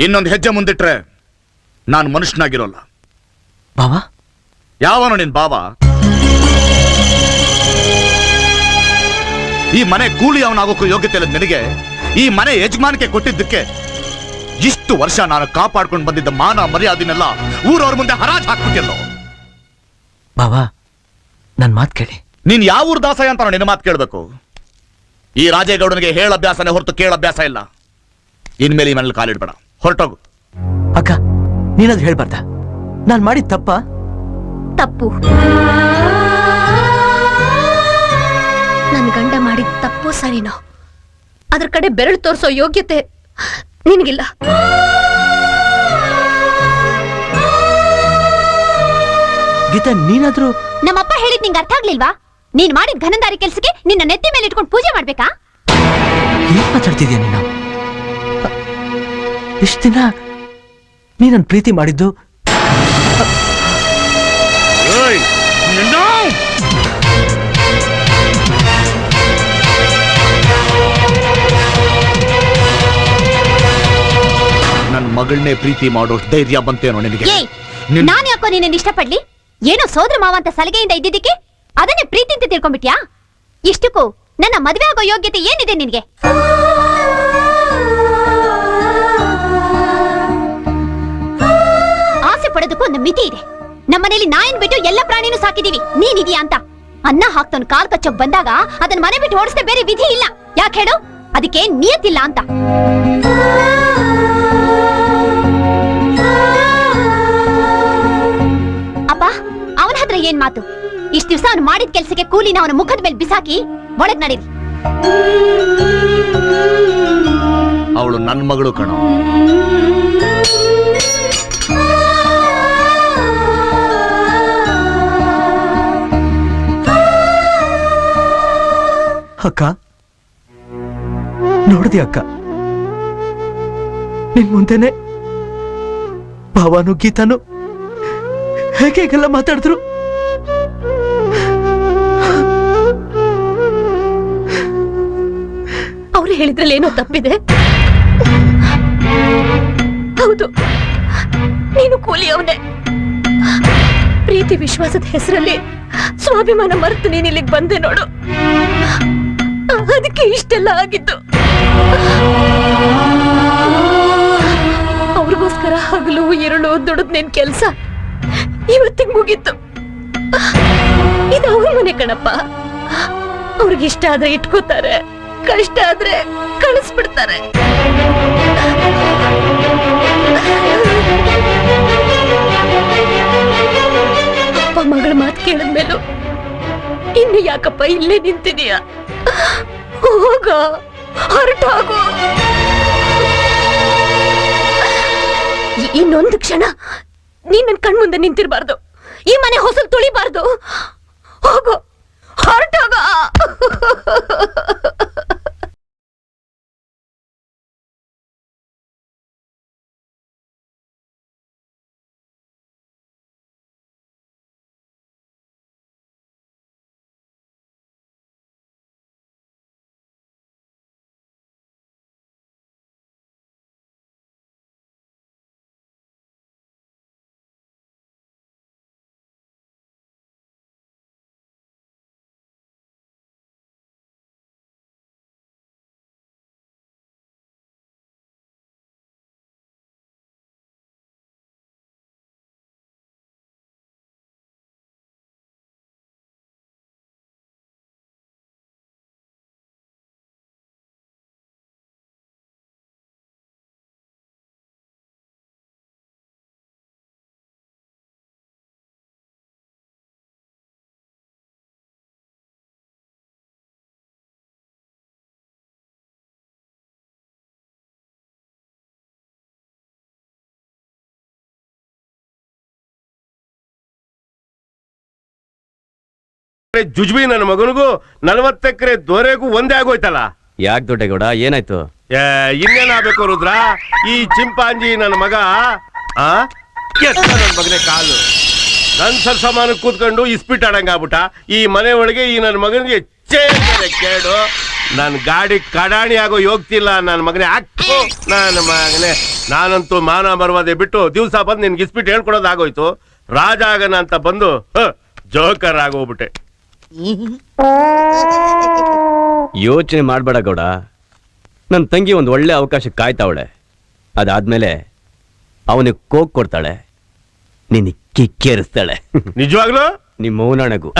ಇನ್ನೊಂದು ಹೆಜ್ಜೆ ಮುಂದಿಟ್ರೆ ನಾನು ಮನುಷ್ಯನಾಗಿರೋಲ್ಲ. ಬಾವಾ? ಯಾವನು ನಿನ್ ಬಾವ? ಈ ಮನೆ ಕೂಲಿ ಅವನಾಗೋಕ್ಕೂ ಯೋಗ್ಯತೆ ಇಲ್ಲ ನಿನಗೆ. ಈ ಮನೆ ಯಜಮಾನಿಕೆ ಕೊಟ್ಟಿದ್ದಕ್ಕೆ ಇಷ್ಟು ವರ್ಷ ನಾನು ಕಾಪಾಡ್ಕೊಂಡು ಬಂದಿದ್ದ ಮಾನ ಮರ್ಯಾದೆನೆಲ್ಲ ಊರವ್ರ ಮುಂದೆ ಹರಾಜ್ ಹಾಕ್ಬಿಟ್ಟಿಲ್ಲೋ. ಬಾವಾ, ನನ್ ಮಾತ್ ಕೇಳಿ. ನೀನ್ ಯಾವ ಊರ್ ದಾಸಯ್ಯ ಅಂತ ನಿನ್ನ ಮಾತು ಕೇಳಬೇಕು. ಈ ರಾಜೇಗೌಡನಿಗೆ ಹೇಳ ಅಭ್ಯಾಸನೇ ಹೊರತು ಕೇಳ ಅಭ್ಯಾಸ ಇಲ್ಲ. ಇನ್ಮೇಲೆ ಈ ಮನೇಲಿ ಕಾಲಿಡ್ಬೇಡ, ಹೊರಟೋಗು. ಅಕ್ಕ, ನೀನಾದ್ರೂ ಹೇಳ್ಬಾರ್ದ? ನಾನ್ ಮಾಡಿದ ತಪ್ಪು. ನನ್ ಗಂಡ ಮಾಡಿದ ತಪ್ಪು ಸರಿನೋ, ಅದ್ರ ಕಡೆ ಬೆರಳು ತೋರಿಸೋ ಯೋಗ್ಯತೆ ನಿನಗಿಲ್ಲ. ಗೀತಾ, ನೀನಾದ್ರೂ... ನಮ್ಮಪ್ಪ ಹೇಳಿದ್ ನಿಂಗೆ ಅರ್ಥ ಆಗ್ಲಿಲ್ವಾ? ನೀನ್ ಮಾಡಿದ ಘನಂದಾರಿ ಕೆಲ್ಸಕ್ಕೆ ನಿನ್ನ ನೆತ್ತಿ ಮೇಲೆ ಇಟ್ಕೊಂಡು ಪೂಜೆ ಮಾಡ್ಬೇಕಾ? ಏನ್ ಮಾತಾಡ್ತಿದ್ಯಾ ನೀನು? ಇಷ್ಟ ದಿನ ನೀ ನನ್ ಪ್ರೀತಿ ಮಾಡಿದ್ದು ನನ್ನ ಮಗಳನ್ನೇ ಪ್ರೀತಿ ಮಾಡೋ ಧೈರ್ಯ ಬಂತೇನೋ ನಿನಗೆ? ನಾನು ಯಾಕೋ ನಿನ್ನ ಇಷ್ಟಪಡ್ಲಿ? ಏನೋ ಸೋದರ ಮಾವ ಅಂತ ಸಲಿಗೆಯಿಂದ ಇದ್ದಿದ್ದಕ್ಕೆ ಅದನ್ನೇ ಪ್ರೀತಿ ಅಂತ ತಿಳ್ಕೊಂಡ್ಬಿಟ್ಯಾ? ಇಷ್ಟಕ್ಕೂ ನನ್ನ ಮದುವೆ ಆಗೋ ಯೋಗ್ಯತೆ ಏನಿದೆ ನಿನಗೆ? ಆಸೆ ಪಡೋದಕ್ಕೂ ಒಂದು ಮಿತಿ ಇದೆ. ನಮ್ಮನೇಲಿ ನಾಯಿನ್ ಬಿಟ್ಟು ಎಲ್ಲ ಪ್ರಾಣಿನೂ ಸಾಕಿದೀವಿ. ನೀನಿದೀಯಾ ಅಂತ ಅನ್ನ ಹಾಕ್ತವನ್ ಕಾಲ್ ಕಚ್ಚೋಕ್ ಬಂದಾಗ ಅದನ್ನ ಮನೆ ಬಿಟ್ಟು ಓಡಿಸ್ದೆ ಬೇರೆ ವಿಧಿ ಇಲ್ಲ. ಯಾಕೆ ಹೇಳು? ಅದಕ್ಕೆ ನಿಯತ್ತಿಲ್ಲ ಅಂತ. ಅಪ್ಪ, ಅವನ ಹತ್ರ ಏನ್ ಮಾತು? ಇಷ್ಟ ದಿವಸ ಅವನು ಮಾಡಿದ ಕೆಲ್ಸಕ್ಕೆ ಕೂಲಿನ ಅವನ ಮುಖದ ಮೇಲೆ ಬಿಸಾಕಿ ಒಳಗ್ ನಡೀರಿ. ಅವಳು ನನ್ನ ಮಗಳು ಕಣೋ. ಅಕ್ಕ, ನೋಡ್ದಿ ಅಕ್ಕ, ನಿನ್ ಮುಂದೆನೆ ಭಾವನು ಗೀತಾನು ಹೇಗೆಲ್ಲ ಮಾತಾಡಿದ್ರು. ಅವ್ರು ಹೇಳಿದ್ರಲ್ಲಿ ಏನೋ ತಪ್ಪಿದೆ. ಹೌದು, ನೀನು ಕೂಲಿ ಅವನೇ. ಪ್ರೀತಿ ವಿಶ್ವಾಸದ ಹೆಸರಲ್ಲಿ ಸ್ವಾಭಿಮಾನ ಮರೆತು ನೀನ್ ಇಲ್ಲಿಗೆ ಬಂದೆ ನೋಡು. ಅದಕ್ಕೆ ಇಷ್ಟೆಲ್ಲ ಆಗಿದ್ದು. ಅವ್ರಿಗೋಸ್ಕರ ಹಗಲು ഇരുಳು ದುಡಿದ್ ನಿನ್ ಕೆಲ್ಸ ಇವತ್ತಿಗೆ ಮುಗೀತು. ಇದು ಅವ್ರ ಮನೆ ಕಣಪ್ಪ. ಅವ್ರಿಗಿಷ್ಟ ಆದ್ರೆ ಇಟ್ಕೋತಾರೆ, ಕಷ್ಟ ಆದ್ರೆ ಕಳಿಸ್ಬಿಡ್ತಾರೆ. ಅಪ್ಪ ಮಗಳ ಮಾತು ಕೇಳಿದ್ಮೇಲೂ ಇನ್ನು ಯಾಕಪ್ಪ ಇಲ್ಲೇ ನಿಂತಿದೀಯ? ಹೋಗ, ಹೊರಟಾಗು. ಇನ್ನೊಂದು ಕ್ಷಣ ನೀನ್ ನನ್ ಕಣ್ಮುಂದೆ ನಿಂತಿರ್ಬಾರ್ದು. ಈ ಮನೆ ಹೊಸಲು ತುಳಿಬಾರ್ದು. ಹೋಗು, ಹೊರಟಾಗ. ಜುಜ್ಬಿ ನನ್ನ ಮಗನಿಗೂ 40 ಎಕರೆ ದೊರೆಗೂ ಒಂದೇ ಆಗೋಯ್ತಲ್ಲ. ಯಾಕೆ ದೊಡ್ಡಗೌಡ, ಏನಾಯ್ತು? ಇನ್ನೇನಾಗಬೇಕು ರುದ್ರ? ಈ ಚಿಂಪಾಂಜಿ ನನ್ನ ಮಗ ನನ್ನ ಮಗನೇ ಕಾಲು ನನ್ ಸಮಾನ ಕೂತ್ಕೊಂಡು ಇಸ್ಪಿಟ್ ಆಡಂಗ ಆಗ್ಬಿಟ್ಟ. ಈ ಮನೆ ಒಳಗೆ ಈ ನನ್ನ ಮಗನಿಗೆ ಕೇಡು. ನನ್ ಗಾಡಿ ಕಡಾಣಿ ಆಗೋ ಯೋಗ್ತಿಲ್ಲ ನನ್ನ ಮಗನೇ. ಹಾಕು ನನ್ನ ಮಗನೇ. ನಾನಂತೂ ಮಾನ ಮರ್ವಾದೆ ಬಿಟ್ಟು ದಿವ್ಸ ಬಂದು ನಿನ್ಗೆ ಇಸ್ಬಿಟ್ಟು ಹೇಳ್ಕೊಡೋದಾಗೋಯ್ತು. ರಾಜ ಆಗನ ಅಂತ ಬಂದು ಜೋಕರ್ ಆಗೋಗ್ಬಿಟ್ಟೆ. ಯೋಚನೆ ಮಾಡ್ಬೇಡ ಗೌಡ, ನನ್ನ ತಂಗಿ ಒಂದು ಒಳ್ಳೆ ಅವಕಾಶ ಕಾಯ್ತಾವಳೆ. ಅದಾದ್ಮೇಲೆ ಅವನಿಗೆ ಕೋಕ್ ಕೊಡ್ತಾಳೆ, ನಿನ್ನ ಕಿಕ್ಕೇರಿಸ್ತಾಳೆ. ನಿಜವಾಗ್ಲು ನಿಮ್ಮ ಮೌನಣಗು.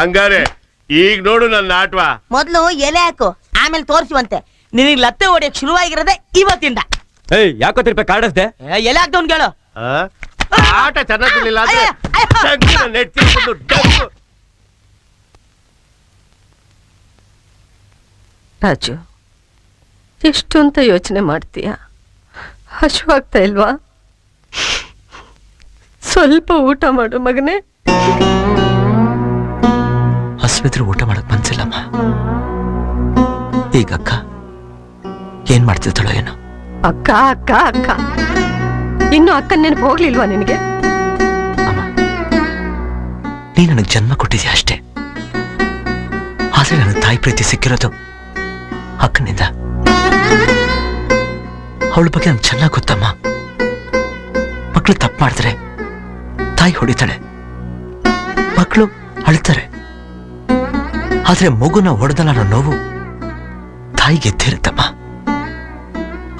ಹಂಗಾರೆ ಈಗ ನೋಡು ನನ್ನ ಆಟ್ವ. ಮೊದ್ಲು ಎಲೆ ಹಾಕು, ಆಮೇಲೆ ತೋರಿಸುವಂತೆ. ನಿನಗ್ ಲತ್ತೆ ಹೊಡಿಯಕ್ ಶುರುವಾಗಿರೋದೆ ಇವತ್ತಿಂದ. ಏಯ್, ಯಾಕೋ ತಿರ್ಪ ಕಾಡಿಸ್ದೆ? ಎಲೆ ಹಾಕ್ದವ್ನ್ ಕೇಳು. ಆಟ ಚೆನ್ನಾಗಿರ್ಲಿಲ್ಲ ಅಂದ್ರೆ ಅಯ್ಯ, ಅಯ್ಯ. ಡಗ್ಗಿನ ನೆಟ್ಟಿಸ್ಬಿಟ್ಟು ಡಗ್ಗು. ರಾಜು, ಎಷ್ಟು ಅಂತ ಯೋಚನೆ ಮಾಡ್ತೀಯ? ಹಶುವಾಗ್ತಾ ಇಲ್ವಾ? ಸ್ವಲ್ಪ ಊಟ ಮಾಡು ಮಗನೇ. ಹಸ್ವಿದ್ರೆ ಊಟ ಮಾಡಕ್ ಮನ್ಸಿಲ್ಲಮ್ಮ. ಈಗ ಅಕ್ಕ ಏನ್ ಮಾಡ್ತಿದ್ದಾಳೋ ಏನೋ. ಅಕ್ಕ ಅಕ್ಕ ಅಕ್ಕ, ಇನ್ನು ಅಕ್ಕನ ನೆನಪು ಹೋಗ್ಲಿಲ್ವಾ ನಿನಗೆ? ಅಮ್ಮ, ನೀ ನನಗೆ ಜನ್ಮ ಕೊಟ್ಟಿದ್ಯಾ ಅಷ್ಟೇ. ಆದ್ರೆ ನನಗೆ ತಾಯಿ ಪ್ರೀತಿ ಸಿಕ್ಕಿರೋದು ಅಕ್ಕನಿಂದ. ಅವಳ ಬಗ್ಗೆ ನಂಗೆ ಚೆನ್ನಾಗಿ ಗೊತ್ತಮ್ಮ. ಮಕ್ಕಳು ತಪ್ಪು ಮಾಡಿದ್ರೆ ತಾಯಿ ಹೊಡಿತಾಳೆ, ಮಕ್ಕಳು ಅಳ್ತಾರೆ. ಆದ್ರೆ ಮಗುನ ಹೊಡೆದಲ್ಲ ಅನ್ನೋ ನೋವು ತಾಯಿಗೆ ಎದ್ದಿರುತ್ತಮ್ಮ.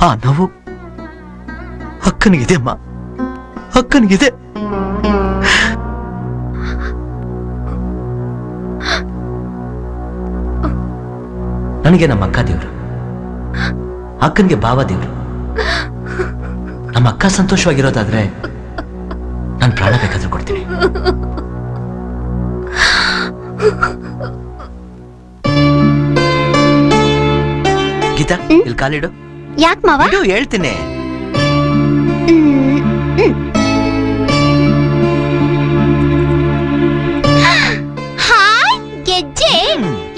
ಆ ನೋವು ಅಕ್ಕನಿಗಿದೆ ಅಮ್ಮ, ಅಕ್ಕನಿಗಿದೆ. ನನಗೆ ನಮ್ಮ ಅಕ್ಕ ದೇವ್ರು, ಅಕ್ಕನಿಗೆ ಬಾವ ದೇವ್ರು. ನಮ್ಮ ಅಕ್ಕ ಸಂತೋಷವಾಗಿರೋದಾದ್ರೆ ನಾನು ಪ್ರಾಣ ಬೇಕಾದ್ರೂ ಕೊಡ್ತೀನಿ. ಗೀತಾ, ಇಲ್ಲಿ ಕಾಲಿಡು. ಯಾಕ್ ಮಾವ? ಇಡು, ಹೇಳ್ತೀನಿ. ಹಾಯ್ ಗೆಜ್ಜೆ,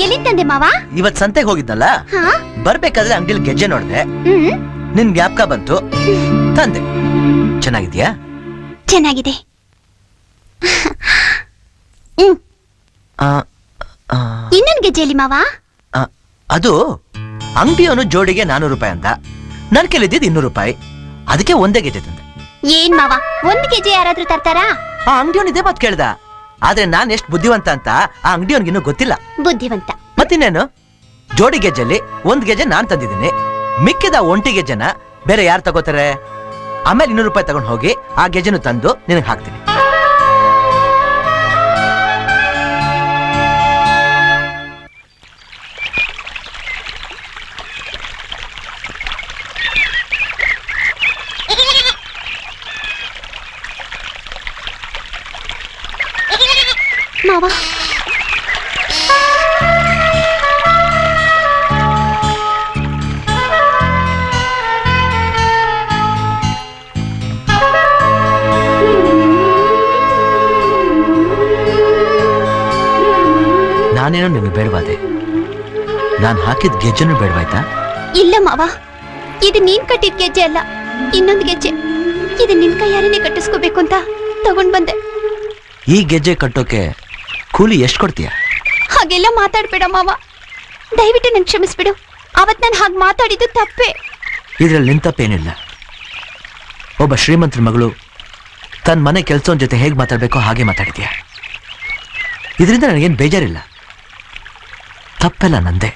ಎಲ್ಲಿ ತಂದೆ ಮಾವ? ಇವತ್ ಸಂತೆಗೆ ಹೋಗಿದ್ನಲ್ಲ, ಹಾ? ಬರ್ಬೇಕಾದ್ರೆ ಅಂಗಡಿಲಿ ಗೆಜ್ಜೆ ನೋಡ್ದೆ, ಹ್ಮ್, ನಿನ್ ಜ್ಞಾಪಕ ಬಂತು, ತಂದೆ. ಚೆನ್ನಾಗಿದ್ಯಾ? ಚೆನ್ನಾಗಿದೆ. ಆ, ಆ, ಇನ್ನೊಂದು ಗೆಜ್ಜೆಯಲ್ಲಿ ಮಾವ? ಆ, ಅದು ಅಂಗಡಿಯವನು ಜೋಡಿಗೆ 400 ರೂಪಾಯಿ ಅಂತ, ನನ್ ಕೇಳಿದ್ದಿದ್ದು 200 ರೂಪಾಯಿ. ಅದಕ್ಕೆ ಒಂದೇ ಗೆಜ್ಜೆ ತಂದೆ. ಏನ್ ಮಾವ, ಒಂದ್ ಗೆಜ್ಜೆ ಯಾರಾದ್ರೂ ತರ್ತಾರಾ? ಆ ಅಂಗಡಿಯವನು ಇದೇ ಮಾತು ಕೇಳ್ದ. ಆದ್ರೆ ನಾನ್ ಎಷ್ಟು ಬುದ್ಧಿವಂತ ಅಂತ ಆ ಅಂಗಡಿಯವನಿಗಿನ್ನೂ ಗೊತ್ತಿಲ್ಲ. ಬುದ್ಧಿವಂತ. ಮತ್ತಿನ್ನೇನು, ಜೋಡಿ ಗೆಜ್ಜೆಲಿ 1 ಗೆಜ್ಜೆ ನಾನ್ ತಂದಿದ್ದೀನಿ, ಮಿಕ್ಕಿದ 1 ಗೆಜ್ಜೆನ ಬೇರೆ ಯಾರು ತಗೋತಾರೆ? ಆಮೇಲೆ 200 ರೂಪಾಯಿ ತಗೊಂಡು ಹೋಗಿ ಆ ಗೆಜ್ಜೆನು ತಂದು ನಿನಗೆ ಹಾಕ್ತೀನಿ. ಮಾವ, ನಾನೇನೋ ನಿನಗೆ ಬೇಡವಾದೆ, ನಾನು ಹಾಕಿದ ಗೆಜ್ಜೆನು ಬೇಡವಾಯ್ತಾ? ಇಲ್ಲ ಮಾವ, ಇದು ನೀನ್ ಕಟ್ಟಿದ ಗೆಜ್ಜೆ ಅಲ್ಲ, ಇನ್ನೊಂದು ಗೆಜ್ಜೆ. ಇದು ನಿನ್ ಕೈಯಾರನೇ ಕಟ್ಟಿಸ್ಕೋಬೇಕು ಅಂತ ತಗೊಂಡ್ ಬಂದೆ. ಈ ಗೆಜ್ಜೆ ಕಟ್ಟೋಕೆ ಕೂಲಿ ಎಷ್ಟು ಕೊಡ್ತೀಯ? ಹಾಗೆಲ್ಲ ಮಾತಾಡ್ಬೇಡ ಮಾವ, ದಯವಿಟ್ಟು ನನ್ ಕ್ಷಮಿಸ್ಬಿಡು. ಅವತ್ ನಾನು ಹಾಗೆ ಮಾತಾಡಿದ್ದು ತಪ್ಪೇ. ಇದ್ರಲ್ಲಿ ನಿಂತಪ್ಪೇನಿಲ್ಲ. ಒಬ್ಬ ಶ್ರೀಮಂತರ ಮಗಳು ತನ್ನ ಮನೆ ಕೆಲಸವನ್ ಜೊತೆ ಹೇಗೆ ಮಾತಾಡ್ಬೇಕೋ ಹಾಗೆ ಮಾತಾಡಿದ್ಯಾ. ಇದರಿಂದ ನನಗೇನು ಬೇಜಾರಿಲ್ಲ, ತಪ್ಪೆಲ್ಲ ನಂದೆ.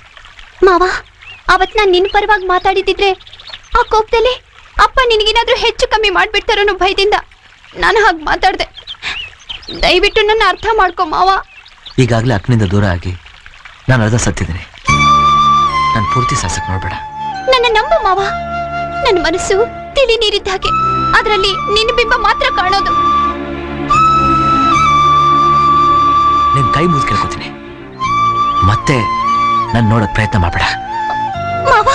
ಮಾವ, ಅವತ್ ನಾನ್ ನಿನ್ ಪರವಾಗಿ ಮಾತಾಡಿದಿದ್ರೆ ಆ ಕೋಪದಲ್ಲಿ ಅಪ್ಪ ನಿನಗೇನಾದ್ರೂ ಹೆಚ್ಚು ಕಮ್ಮಿ ಮಾಡ್ಬಿಡ್ತಾರೋ ಅನ್ನೋ ಭಯದಿಂದ ನಾನು ಹಾಗೆ ಮಾತಾಡ್ದೆ. ದಯವಿಟ್ಟು ನನ್ನ ಅರ್ಥ ಮಾಡ್ಕೊ ಮಾವ. ಈಗಾಗಲೇ ಅಕ್ಕನಿಂದ ದೂರ ಆಗಿ ನಾನು ಅರ್ಧ ಸತ್ತಿದ್ದೀನಿ. ನಾನು ಪೂರ್ತಿ ಸಾಸಕ್ ನೋಡ್ಬೇಡ. ನನ್ನ ನಂಬು ಮಾವ, ನನ್ನ ಮನಸ್ಸು ತಿಳಿ ನೀರಿದ್ದ ಹಾಗೆ, ಅದರಲ್ಲಿ ನಿನ್ನ ಬಿಂಬ ಮಾತ್ರ ಕಾಣೋದು. ನಿನ್ ಕೈ ಮುಗಿದು ಕೇಳ್ಕೊತೀನಿ, ಮತ್ತೆ ನಾನು ನೋಡಕ್ ಪ್ರಯತ್ನ ಮಾಡಬೇಡ. ಮಾವ